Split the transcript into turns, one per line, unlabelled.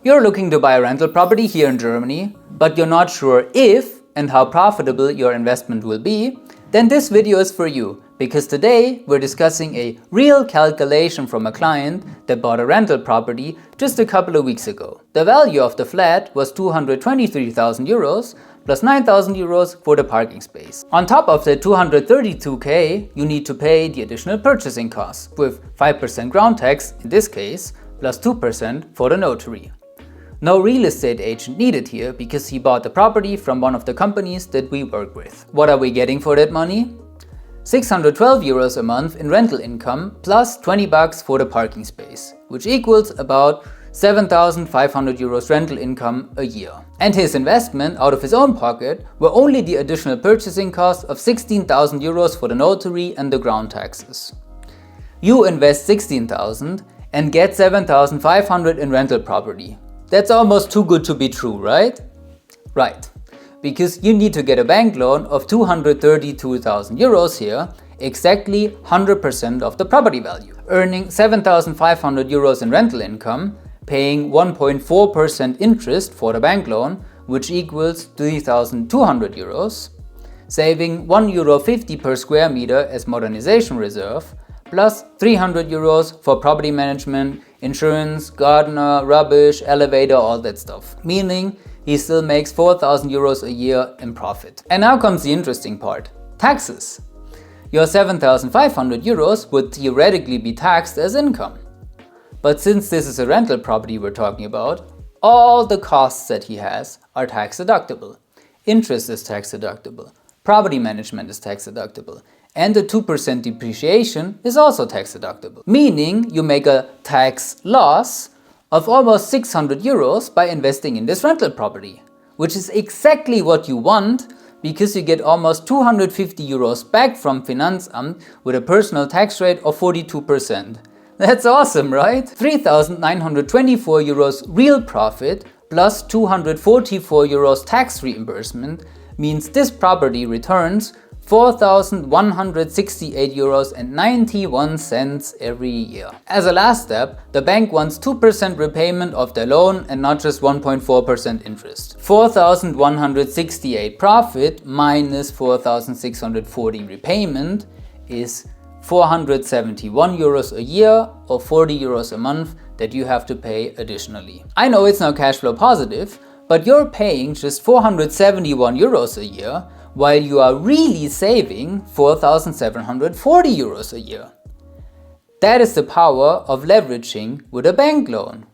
You're looking to buy a rental property here in Germany, but you're not sure if and how profitable your investment will be, then this video is for you, because today we're discussing a real calculation from a client that bought a rental property just a couple of weeks ago. The value of the flat was 223,000 euros plus 9,000 euros for the parking space. On top of the 232k, you need to pay the additional purchasing costs, with 5% ground tax in this case, plus 2% for the notary. No real estate agent needed here because he bought the property from one of the companies that we work with. What are we getting for that money? 612 euros a month in rental income plus 20 bucks for the parking space, which equals about 7,500 euros rental income a year. And his investment out of his own pocket were only the additional purchasing cost of 16,000 euros for the notary and the ground taxes. You invest 16,000 and get 7,500 in rental property. That's almost too good to be true, right? Right, because you need to get a bank loan of 232,000 euros here, exactly 100% of the property value. Earning 7,500 euros in rental income, paying 1.4% interest for the bank loan, which equals 3,200 euros, saving €1.50 per square meter as modernization reserve, plus 300 euros for property management, insurance, gardener, rubbish, elevator, all that stuff. Meaning he still makes 4,000 euros a year in profit. And now comes the interesting part. Taxes. Your 7,500 euros would theoretically be taxed as income. But since this is a rental property we're talking about, all the costs that he has are tax deductible. Interest is tax deductible. Property management is tax deductible. And the 2% depreciation is also tax deductible. Meaning you make a tax loss of almost 600 euros by investing in this rental property, which is exactly what you want because you get almost 250 euros back from Finanzamt with a personal tax rate of 42%. That's awesome, right? 3,924 euros real profit plus 244 euros tax reimbursement means this property returns 4,168 euros and 91 cents every year. As a last step, the bank wants 2% repayment of their loan and not just 1.4% interest. 4,168 profit minus 4,640 repayment is 471 euros a year or 40 euros a month that you have to pay additionally. I know it's now cash flow positive, but you're paying just 471 euros a year while you are really saving 4,740 euros a year. That is the power of leveraging with a bank loan.